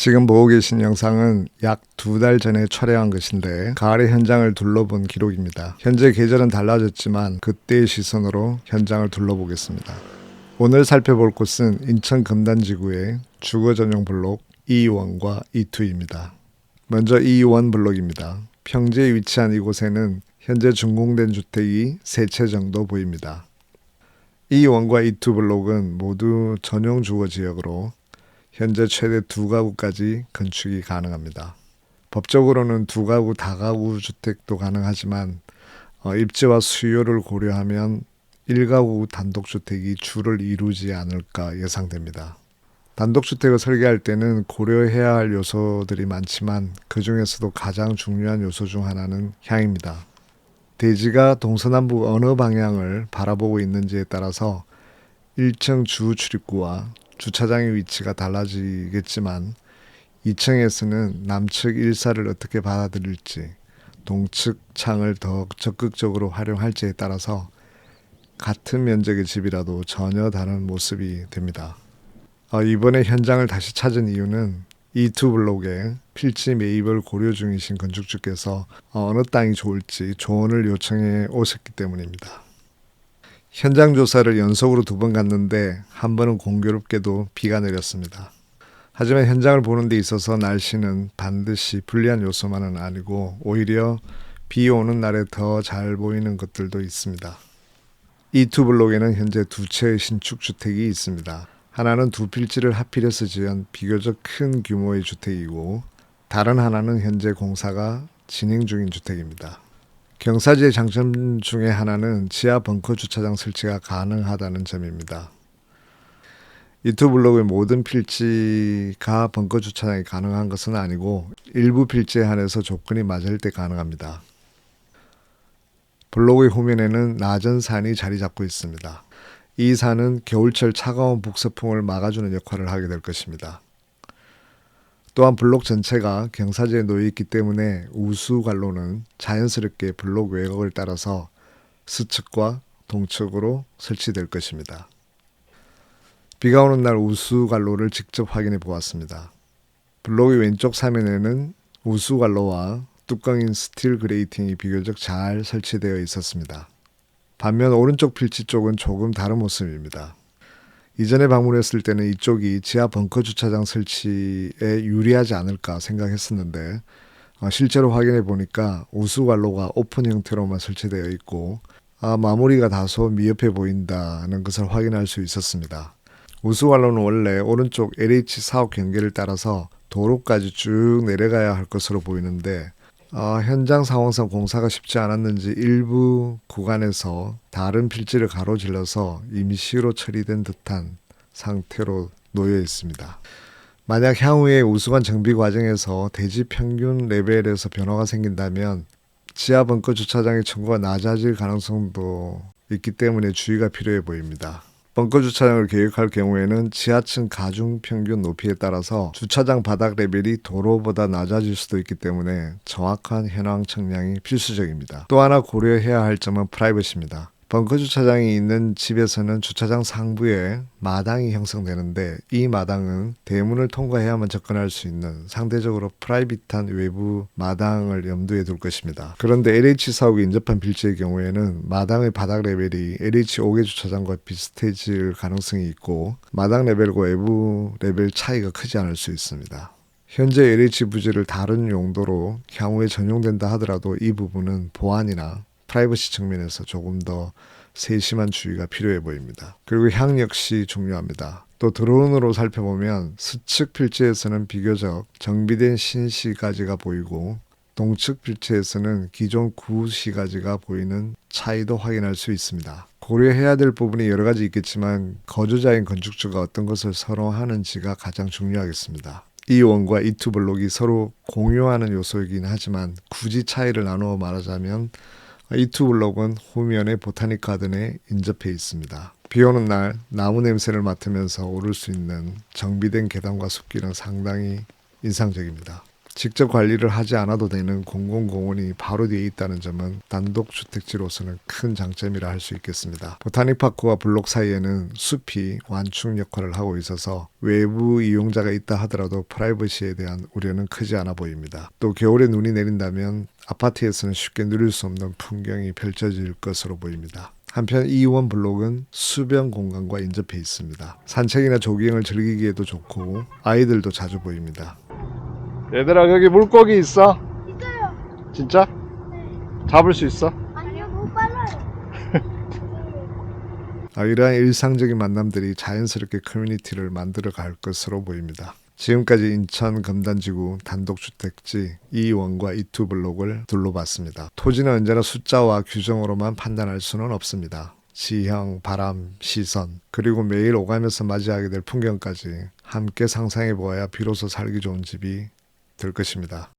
지금 보고 계신 영상은 약 2달 전에 촬영한 것인데 가을의 현장을 둘러본 기록입니다. 현재 계절은 달라졌지만 그때의 시선으로 현장을 둘러보겠습니다. 오늘 살펴볼 곳은 인천 금단지구의 주거 전용 블록 E1과 E2입니다. 먼저 E1 블록입니다. 평지에 위치한 이곳에는 현재 준공된 주택이 3채 정도 보입니다. E1과 E2 블록은 모두 전용 주거 지역으로 현재 최대 2가구까지 건축이 가능합니다. 법적으로는 2가구 다가구 주택도 가능하지만 입지와 수요를 고려하면 1가구 단독주택이 주를 이루지 않을까 예상됩니다. 단독주택을 설계할 때는 고려해야 할 요소들이 많지만 그 중에서도 가장 중요한 요소 중 하나는 향입니다. 대지가 동서남북 어느 방향을 바라보고 있는지에 따라서 1층 주 출입구와 주차장의 위치가 달라지겠지만 2층에서는 남측 일사를 어떻게 받아들일지, 동측 창을 더 적극적으로 활용할지에 따라서 같은 면적의 집이라도 전혀 다른 모습이 됩니다. 이번에 현장을 다시 찾은 이유는 E2 블록에 필지 매입을 고려 중이신 건축주께서 어느 땅이 좋을지 조언을 요청해 오셨기 때문입니다. 현장 조사를 연속으로 2번 갔는데 한 번은 공교롭게도 비가 내렸습니다. 하지만 현장을 보는 데 있어서 날씨는 반드시 불리한 요소만은 아니고 오히려 비 오는 날에 더 잘 보이는 것들도 있습니다. E2 블록에는 현재 2채의 신축주택이 있습니다. 하나는 2필지를 합필해서 지은 비교적 큰 규모의 주택이고 다른 하나는 현재 공사가 진행 중인 주택입니다. 경사지의 장점 중에 하나는 지하 벙커 주차장 설치가 가능하다는 점입니다. E2 블록의 모든 필지가 벙커 주차장이 가능한 것은 아니고 일부 필지에 한해서 조건이 맞을 때 가능합니다. 블록의 후면에는 낮은 산이 자리 잡고 있습니다. 이 산은 겨울철 차가운 북서풍을 막아주는 역할을 하게 될 것입니다. 또한 블록 전체가 경사지에 놓여 있기 때문에 우수관로는 자연스럽게 블록 외곽을 따라서 서측과 동측으로 설치될 것입니다. 비가 오는 날 우수관로를 직접 확인해 보았습니다. 블록의 왼쪽 사면에는 우수관로와 뚜껑인 스틸 그레이팅이 비교적 잘 설치되어 있었습니다. 반면 오른쪽 필지 쪽은 조금 다른 모습입니다. 이전에 방문했을 때는 이쪽이 지하 벙커 주차장 설치에 유리하지 않을까 생각했었는데 실제로 확인해 보니까 우수관로가 오픈 형태로만 설치되어 있고 마무리가 다소 미흡해 보인다는 것을 확인할 수 있었습니다. 우수관로는 원래 오른쪽 LH 사옥 경계를 따라서 도로까지 쭉 내려가야 할 것으로 보이는데 현장 상황상 공사가 쉽지 않았는지 일부 구간에서 다른 필지를 가로질러서 임시로 처리된 듯한 상태로 놓여 있습니다. 만약 향후에 우수관 정비 과정에서 대지 평균 레벨에서 변화가 생긴다면 지하 벙커 주차장의 층고가 낮아질 가능성도 있기 때문에 주의가 필요해 보입니다. 벙커 주차장을 계획할 경우에는 지하층 가중 평균 높이에 따라서 주차장 바닥 레벨이 도로보다 낮아질 수도 있기 때문에 정확한 현황 측량이 필수적입니다. 또 하나 고려해야 할 점은 프라이버시입니다. 벙커 주차장이 있는 집에서는 주차장 상부에 마당이 형성되는데 이 마당은 대문을 통과해야만 접근할 수 있는 상대적으로 프라이빗한 외부 마당을 염두에 둘 것입니다. 그런데 LH 사옥이 인접한 필지의 경우에는 마당의 바닥 레벨이 LH 5개 주차장과 비슷해질 가능성이 있고 마당 레벨과 외부 레벨 차이가 크지 않을 수 있습니다. 현재 LH 부지를 다른 용도로 향후에 전용된다 하더라도 이 부분은 보안이나 프라이버시 측면에서 조금 더 세심한 주의가 필요해 보입니다. 그리고 향 역시 중요합니다. 또 드론으로 살펴보면 서측 필지에서는 비교적 정비된 신시가지가 보이고 동측 필지에서는 기존 구시가지가 보이는 차이도 확인할 수 있습니다. 고려해야 될 부분이 여러 가지 있겠지만 거주자인 건축주가 어떤 것을 선호하는지가 가장 중요하겠습니다. E1과 E2 블록이 서로 공유하는 요소이긴 하지만 굳이 차이를 나누어 말하자면 E2 블록은 후면의 보타닉 가든에 인접해 있습니다. 비 오는 날 나무 냄새를 맡으면서 오를 수 있는 정비된 계단과 숲길은 상당히 인상적입니다. 직접 관리를 하지 않아도 되는 공공공원이 바로 뒤에 있다는 점은 단독주택지로서는 큰 장점이라 할 수 있겠습니다. 보타닉파크와 블록 사이에는 숲이 완충 역할을 하고 있어서 외부 이용자가 있다 하더라도 프라이버시에 대한 우려는 크지 않아 보입니다. 또 겨울에 눈이 내린다면 아파트에서는 쉽게 누릴 수 없는 풍경이 펼쳐질 것으로 보입니다. 한편 이원 블록은 수변 공간과 인접해 있습니다. 산책이나 조깅을 즐기기에도 좋고 아이들도 자주 보입니다. 얘들아, 여기 물고기 있어? 있어요. 진짜? 네. 잡을 수 있어? 아니요, 너무 빨라요. 이러한 일상적인 만남들이 자연스럽게 커뮤니티를 만들어 갈 것으로 보입니다. 지금까지 인천 금단지구 단독주택지 E1과 E2 블록을 둘러봤습니다. 토지는 언제나 숫자와 규정으로만 판단할 수는 없습니다. 지형, 바람, 시선, 그리고 매일 오가면서 맞이하게 될 풍경까지 함께 상상해 보아야 비로소 살기 좋은 집이 될 것입니다.